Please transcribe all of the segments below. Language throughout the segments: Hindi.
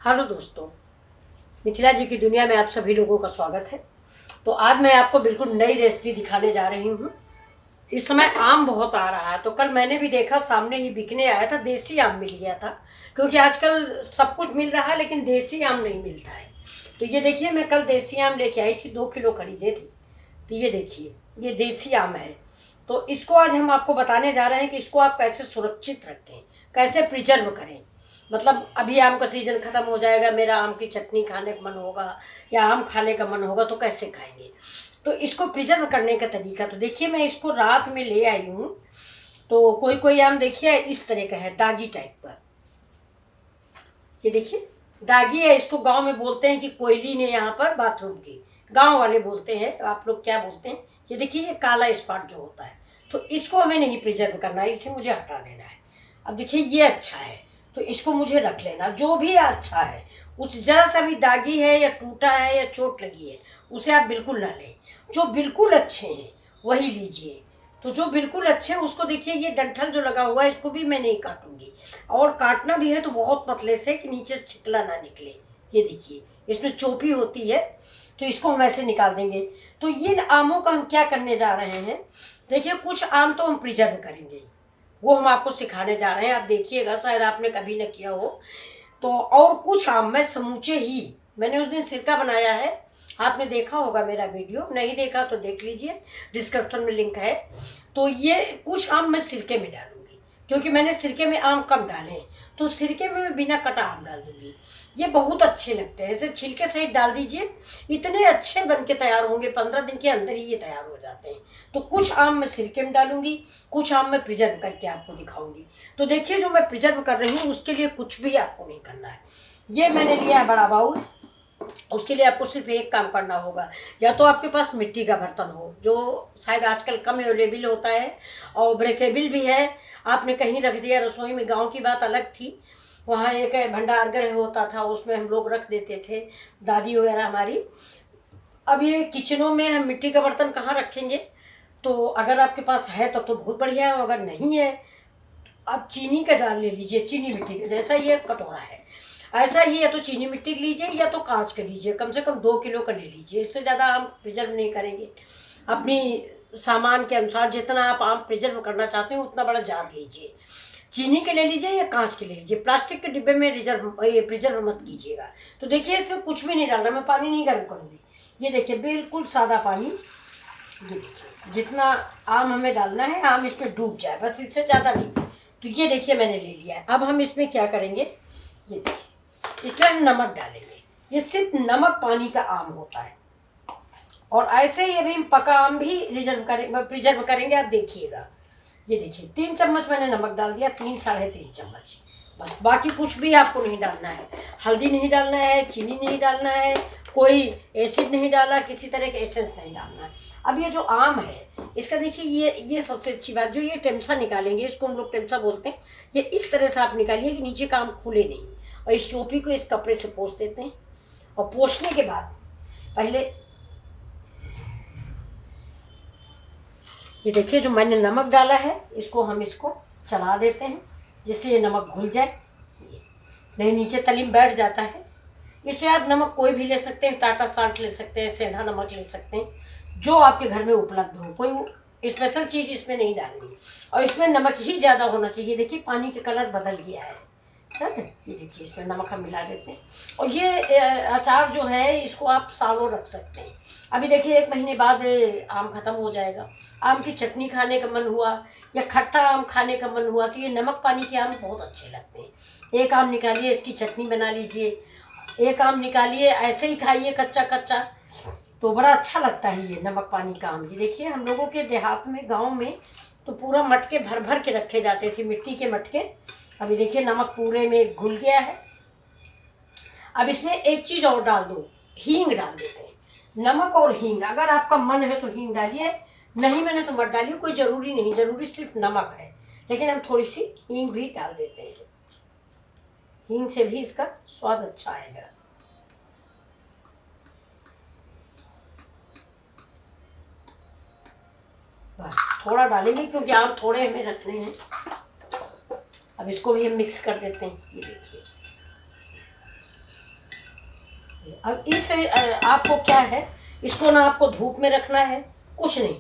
हेलो दोस्तों, मिथिला जी की दुनिया में आप सभी लोगों का स्वागत है। तो आज मैं आपको बिल्कुल नई रेसिपी दिखाने जा रही हूँ। इस समय आम बहुत आ रहा है, तो कल मैंने भी देखा सामने ही बिकने आया था, देसी आम मिल गया था। क्योंकि आजकल सब कुछ मिल रहा है लेकिन देसी आम नहीं मिलता है। तो ये देखिए, मैं कल देसी आम लेके आई थी, 2 किलो खरीदे थे। तो ये देखिए, ये देसी आम है। तो इसको आज हम आपको बताने जा रहे हैं कि इसको आप कैसे सुरक्षित रखें, कैसे प्रिजर्व करें। मतलब अभी आम का सीजन खत्म हो जाएगा, मेरा आम की चटनी खाने का मन होगा या आम खाने का मन होगा, तो कैसे खाएंगे। तो इसको प्रिजर्व करने का तरीका, तो देखिए मैं इसको रात में ले आई हूँ। तो कोई कोई आम देखिए इस तरह का है, दागी टाइप का। ये देखिए दागी है, इसको गांव में बोलते हैं कि कोयली ने यहाँ पर बाथरूम की, गांव वाले बोलते हैं, आप लोग क्या बोलते हैं। ये देखिए, ये काला स्पॉट जो होता है, तो इसको हमें नहीं प्रिजर्व करना है, इसे मुझे हटा देना है। अब देखिए ये अच्छा है, तो इसको मुझे रख लेना। जो भी अच्छा है, उस जरा सा भी दागी है या टूटा है या चोट लगी है, उसे आप बिल्कुल ना लें। जो बिल्कुल अच्छे हैं वही लीजिए। तो जो बिल्कुल अच्छे हैं उसको देखिए, ये डंठल जो लगा हुआ है इसको भी मैं नहीं काटूंगी। और काटना भी है तो बहुत पतले से, कि नीचे छिकला ना निकले। ये देखिए, इसमें चोपी होती है, तो इसको हम ऐसे निकाल देंगे। तो ये आमों का हम क्या करने जा रहे हैं, देखिए कुछ आम तो हम प्रिजर्व करेंगे, वो हम आपको सिखाने जा रहे हैं। आप देखिएगा, शायद आपने कभी न किया हो। तो और कुछ आम मैं समूचे ही, मैंने उस दिन सिरका बनाया है, आपने देखा होगा मेरा वीडियो, नहीं देखा तो देख लीजिए, डिस्क्रिप्शन में लिंक है। तो ये कुछ आम मैं सिरके में डालूंगी, क्योंकि मैंने सिरके में आम कम डाले हैं, तो सिरके में मैं बिना कटा आम डाल दूंगी। ये बहुत अच्छे लगते हैं, ऐसे छिलके सहित डाल दीजिए, इतने अच्छे बन के तैयार होंगे, 15 दिन के अंदर ही ये तैयार हो जाते हैं। तो कुछ आम मैं सिरके में डालूंगी, कुछ आम मैं प्रिजर्व करके आपको दिखाऊंगी। तो देखिए, जो मैं प्रिजर्व कर रही हूँ उसके लिए कुछ भी आपको नहीं करना है। ये मैंने लिया है बड़ा बाउल। उसके लिए आपको सिर्फ एक काम करना होगा, या तो आपके पास मिट्टी का बर्तन हो, जो शायद आजकल कम अवेलेबल होता है और ब्रेकेबल भी है। आपने कहीं रख दिया रसोई में, गांव की बात अलग थी, वहाँ एक भंडारगृह होता था, उसमें हम लोग रख देते थे, दादी वगैरह हमारी। अब ये किचनों में हम मिट्टी का बर्तन कहाँ रखेंगे। तो अगर आपके पास है तो बहुत बढ़िया है, अगर नहीं है आप चीनी का जार ले लीजिए, चीनी मिट्टी का, जैसा ये कटोरा है ऐसा ही है। तो चीनी मिट्टी लीजिए या तो कांच का लीजिए, कम से कम 2 किलो का ले लीजिए, इससे ज़्यादा आम प्रिजर्व नहीं करेंगे। अपनी सामान के अनुसार जितना आप आम प्रिजर्व करना चाहते हैं उतना बड़ा जार लीजिए। चीनी के ले लीजिए या कांच के ले लीजिए, प्लास्टिक के डिब्बे में ये प्रिजर्व मत कीजिएगा। तो देखिए, इसमें कुछ भी नहीं डालना, मैं पानी नहीं गर्म करूँगी। ये देखिए बिल्कुल सादा पानी, ये देखिए जितना आम हमें डालना है, आम इसमें डूब जाए बस, इससे ज़्यादा नहीं। तो ये देखिए मैंने ले लिया है। अब हम इसमें क्या करेंगे, ये देखिए इसमें हम नमक डालेंगे। ये सिर्फ नमक पानी का आम होता है। और ऐसे ही अभी हम पका आम भी प्रिजर्व करेंगे, आप देखिएगा। ये देखिए 3 चम्मच मैंने नमक डाल दिया, 3 साढ़े 3 चम्मच बस, बाकी कुछ भी आपको नहीं डालना है। हल्दी नहीं डालना है, चीनी नहीं डालना है, कोई एसिड नहीं डाला, किसी तरह के एसेंस नहीं डालना है। अब ये जो आम है इसका देखिए, ये सबसे अच्छी बात, जो ये टेम्सा निकालेंगे, इसको हम लोग टेम्सा बोलते हैं। ये इस तरह से आप निकालिए कि नीचे का आम खुले नहीं, और इस चोपी को इस कपड़े से पोंछ देते हैं। और पोंछने के बाद पहले ये देखिए, जो मैंने नमक डाला है इसको चला देते हैं, जिससे ये नमक घुल जाए, नहीं नीचे तली में बैठ जाता है। इसमें आप नमक कोई भी ले सकते हैं, टाटा साल्ट ले सकते हैं, सेंधा नमक ले सकते हैं, जो आपके घर में उपलब्ध हो, कोई स्पेशल चीज़ इसमें नहीं डालनी। और इसमें नमक ही ज़्यादा होना चाहिए। देखिए पानी का कलर बदल गया है ना, ये देखिए इसमें नमक हम मिला देते हैं। और ये अचार जो है इसको आप सालों रख सकते हैं। अभी देखिए 1 महीने बाद आम खत्म हो जाएगा, आम की चटनी खाने का मन हुआ या खट्टा आम खाने का मन हुआ, तो ये नमक पानी के आम बहुत अच्छे लगते हैं। एक आम निकालिए, इसकी चटनी बना लीजिए, एक आम निकालिए ऐसे ही खाइए कच्चा कच्चा, तो बड़ा अच्छा लगता है ये नमक पानी का आम। ये देखिए, हम लोगों के देहात में, गांव में तो पूरा मटके भर भर के रखे जाते थे, मिट्टी के मटके। अभी देखिए नमक पूरे में घुल गया है। अब इसमें एक चीज़ और डाल दो, हींग डाल देते हैं। नमक और हींग, अगर आपका मन है तो हींग डालिए, नहीं मैंने तो मत डालिए, कोई ज़रूरी नहीं, ज़रूरी सिर्फ नमक है, लेकिन हम थोड़ी सी हींग भी डाल देते हैं। हींग से भी इसका स्वाद अच्छा आएगा। बस थोड़ा डालेंगे क्योंकि आम थोड़े हमें रखने हैं। अब इसको भी हम मिक्स कर देते हैं। ये देखिए अब इस आपको क्या है, इसको ना आपको धूप में रखना है, कुछ नहीं,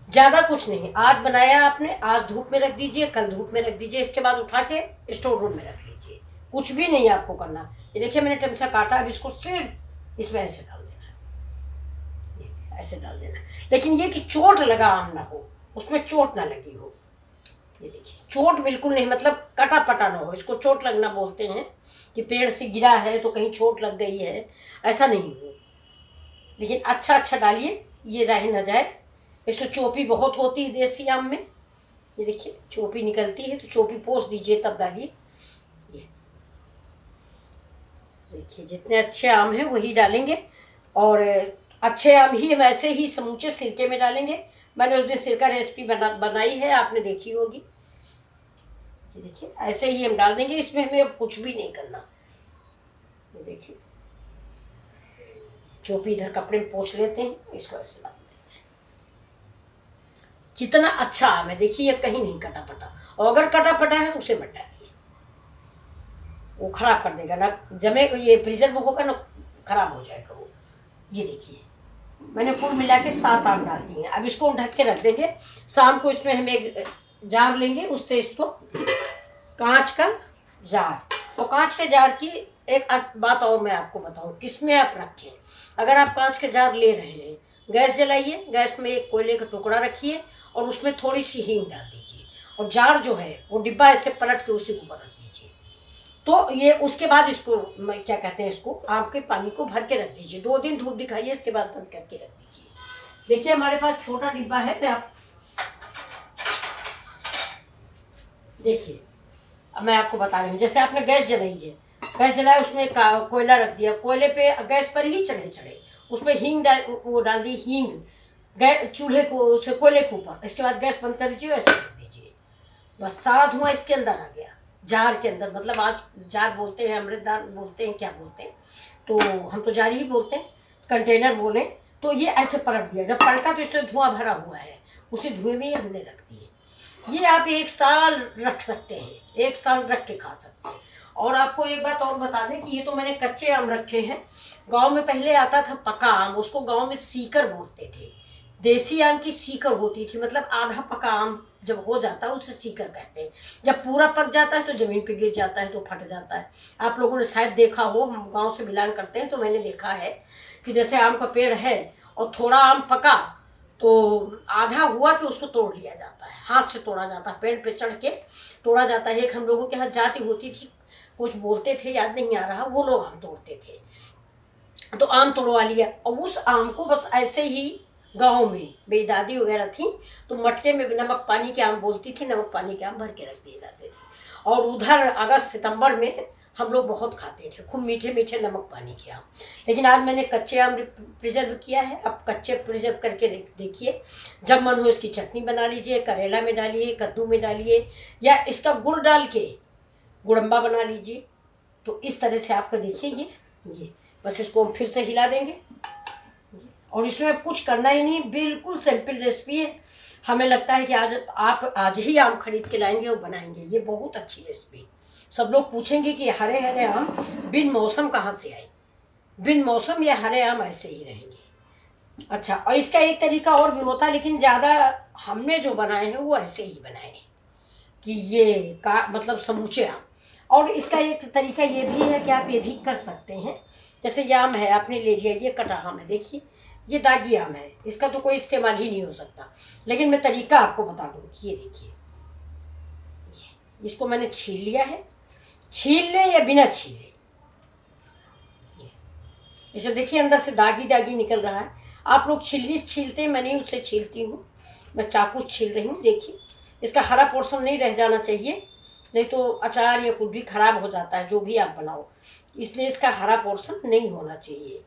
ज़्यादा कुछ नहीं। आज बनाया आपने, आज धूप में रख दीजिए, कल धूप में रख दीजिए, इसके बाद उठा के स्टोर रूम में रख लीजिए। कुछ भी नहीं आपको करना। ये देखिए मैंने टमसा काटा, अब इसको सिर्फ इसमें ऐसे डाल देना, ऐसे डाल देना। लेकिन ये कि चोट लगा आम ना हो, उसमें चोट ना लगी हो। ये देखिए चोट बिल्कुल नहीं, मतलब कटा पटा ना हो, इसको चोट लगना बोलते हैं कि पेड़ से गिरा है तो कहीं चोट लग गई है, ऐसा नहीं हो। लेकिन अच्छा अच्छा डालिए, ये रह ना जाए। इसमें चोपी बहुत होती है देसी आम में, ये देखिए चोपी निकलती है, तो चोपी पोंछ दीजिए तब डालिए। ये देखिए जितने अच्छे आम हैं वही डालेंगे, और अच्छे आम ही हम ऐसे ही समूचे सिरके में डालेंगे। मैंने उस दिन सिरका रेसिपी बनाई है, आपने देखी होगी। ये देखिए ऐसे ही हम डाल देंगे, इसमें हमें अब कुछ भी नहीं करना। ये देखिए चोपी इधर कपड़े में पोंछ लेते हैं, इसको ऐसे डाल देते हैं। जितना अच्छा आम है देखिए, ये कहीं नहीं कटा पटा, और अगर कटा पटा है तो उसे मत डालिए, वो खराब कर देगा ना, जमे ये प्रिजर्व होगा ना, खराब हो जाएगा वो। ये देखिए मैंने कुल मिला के 7 आम डाल दिए हैं। अब इसको ढक के रख देंगे। शाम को इसमें हम एक जार लेंगे, उससे इसको, कांच का जार, तो कांच के जार की एक बात और मैं आपको बताऊं, किसमें आप रखें। अगर आप कांच के जार ले रहे हैं, गैस जलाइए, गैस में एक कोयले का टुकड़ा रखिए और उसमें थोड़ी सी हींग डाल दीजिए, और जार जो है वो डिब्बा ऐसे पलट के उसी के ऊपर रख दीजिए। तो ये उसके बाद इसको क्या कहते हैं, इसको आम के पानी को भर के रख दीजिए, 2 दिन धूप दिखाइए, इसके बाद बंद करके रख दीजिए। देखिए हमारे पास छोटा डिब्बा है, मैं आप देखिए, अब मैं आपको बता रही हूँ। जैसे आपने गैस जलाई है, गैस जलाया, उसमें कोयला रख दिया, कोयले पे गैस पर ही चढ़े उसमें हींग डाल दी हींग, गैस चूल्हे को उसे कोयले के ऊपर, इसके बाद गैस बंद कर दीजिए, ऐसे रख दीजिए। बस सारा धुआं इसके अंदर आ गया, जार के अंदर, मतलब आज जार बोलते हैं, अमृतदान बोलते हैं, क्या बोलते हैं, तो हम तो जार ही बोलते हैं, कंटेनर बोले। तो ये ऐसे पलट दिया, जब पलटा तो इसमें धुआं भरा हुआ है, उसी धुएं में ही हमने रख दिए। ये आप 1 साल रख सकते हैं, 1 साल रख के खा सकते हैं। और आपको एक बात और बता दें कि ये तो मैंने कच्चे आम रखे हैं। गांव में पहले आता था पका आम, उसको गांव में सीकर बोलते थे। देसी आम की सीकर होती थी, मतलब आधा पका आम जब हो जाता है उसे सीकर कहते हैं। जब पूरा पक जाता है तो जमीन पे गिर जाता है, तो फट जाता है। आप लोगों ने शायद देखा हो, हम गाँव से बिलोंग करते हैं तो मैंने देखा है कि जैसे आम का पेड़ है और थोड़ा आम पका तो आधा हुआ कि उसको तोड़ लिया जाता है, हाथ से तोड़ा जाता है, पेड़ पे चढ़ के तोड़ा जाता है। एक हम लोगों के यहाँ जाति होती थी, कुछ बोलते थे, याद नहीं आ रहा, वो लोग आम तोड़ते थे, तो आम तोड़वा लिया, और उस आम को बस ऐसे ही गाँव में मेरी दादी वगैरह थी तो मटके में नमक पानी के आम बोलती थी, नमक पानी के आम भर के रख दिए जाते थे। और उधर अगस्त सितंबर में हम लोग बहुत खाते थे, खूब मीठे मीठे नमक पानी के आम। लेकिन आज मैंने कच्चे आम प्रिजर्व किया है, अब कच्चे प्रिजर्व करके देखिए, जब मन हो इसकी चटनी बना लीजिए, करेला में डालिए, कद्दू में डालिए, या इसका गुड़ डाल के गुड़म्बा बना लीजिए। तो इस तरह से आपको देखिए ये बस इसको हम फिर से हिला देंगे, और इसमें कुछ करना ही नहीं, बिल्कुल सिंपल रेसिपी है। हमें लगता है कि आज ही आम खरीद के लाएंगे और बनाएंगे, ये बहुत अच्छी रेसिपी। सब लोग पूछेंगे कि हरे हरे आम बिन मौसम कहाँ से आए। बिन मौसम ये हरे आम ऐसे ही रहेंगे। अच्छा, और इसका एक तरीका और भी होता है, लेकिन ज़्यादा हमने जो बनाए हैं वो ऐसे ही बनाए हैं कि ये का मतलब समूचे आम। और इसका एक तरीका ये भी है कि आप ये भी कर सकते हैं, जैसे ये आम है आपने ले लिया, ये कटा आम है, देखिए ये दागी आम है, इसका तो कोई इस्तेमाल ही नहीं हो सकता। लेकिन मैं तरीका आपको बता दूँ, ये देखिए, इसको मैंने छील लिया है, छील ले या बिना छीले, इसे देखिए अंदर से दागी दागी निकल रहा है। आप लोग छिलनी छीलते हैं, मैं नहीं उससे छीलती हूँ, मैं चाकू छील रही हूँ। देखिए इसका हरा पोर्शन नहीं रह जाना चाहिए, नहीं तो अचार या कुछ भी खराब हो जाता है, जो भी आप बनाओ, इसलिए इसका हरा पोर्शन नहीं होना चाहिए।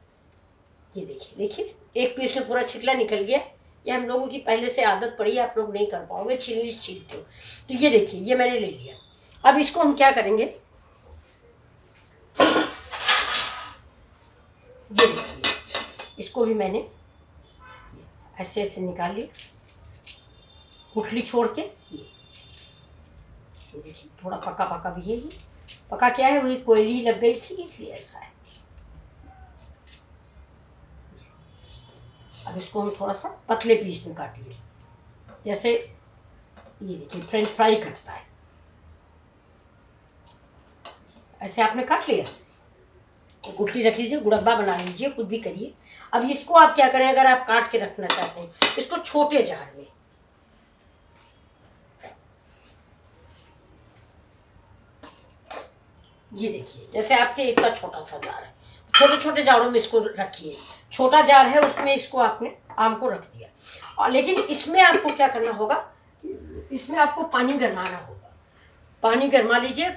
ये देखिए, देखिए एक पीस में पूरा छिकला निकल गया। ये हम लोगों की पहले से आदत पड़ी, आप लोग नहीं कर पाओगे, छिलनी छीलते हो। तो ये देखिए, ये मैंने ले लिया। अब इसको हम क्या करेंगे, ये देखिए, इसको भी मैंने ऐसे ऐसे निकाल लिया, गुठली छोड़ के। ये देखिए थोड़ा पका पका भी है, ये पका क्या है, वही कोयली लग गई थी इसलिए ऐसा है। अब इसको हम थोड़ा सा पतले पीस में काटिए, जैसे ये देखिए फ्रेंच फ्राई कटता है, ऐसे आपने काट लिया। एक गुठली रख लीजिए, गुड़ब्बा बना लीजिए, कुछ भी करिए। अब इसको आप क्या करें, अगर आप काट के रखना चाहते हैं इसको छोटे जार में, ये देखिए जैसे आपके इतना छोटा सा जार है, छोटे छोटे जारों में इसको रखिए। छोटा जार है उसमें इसको आपने आम को रख दिया, और लेकिन इसमें आपको क्या करना होगा, इसमें आपको पानी गरमाना होगा। पानी गरमा लीजिए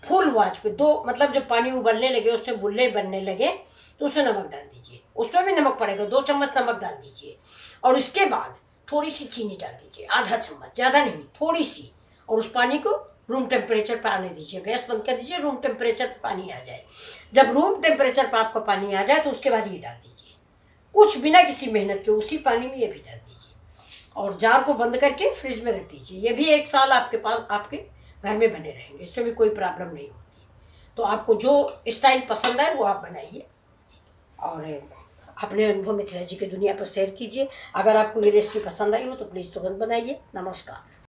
फुल आंच पे, दो मतलब जब पानी उबलने लगे, उससे बुल्ले बनने लगे तो उसमें नमक डाल दीजिए, उसमें भी नमक पड़ेगा, 2 चम्मच नमक डाल दीजिए। और उसके बाद थोड़ी सी चीनी डाल दीजिए, आधा चम्मच, ज़्यादा नहीं, थोड़ी सी। और उस पानी को रूम टेम्परेचर पर आने दीजिए, गैस बंद कर दीजिए, रूम टेम्परेचर पर पानी आ जाए। जब रूम टेम्परेचर पर आपका पानी आ जाए तो उसके बाद ये डाल दीजिए, कुछ बिना किसी मेहनत के उसी पानी में ये भी डाल दीजिए, और जार को बंद करके फ्रिज में रख दीजिए। ये भी 1 साल आपके पास आपके घर में बने रहेंगे, इसमें भी कोई प्रॉब्लम नहीं होती। तो आपको जो स्टाइल पसंद है वो आप बनाइए और अपने अनुभव मिथिला जी की दुनिया पर शेयर कीजिए। अगर आपको ये रेसिपी पसंद आई हो तो प्लीज़ तुरंत बनाइए। नमस्कार।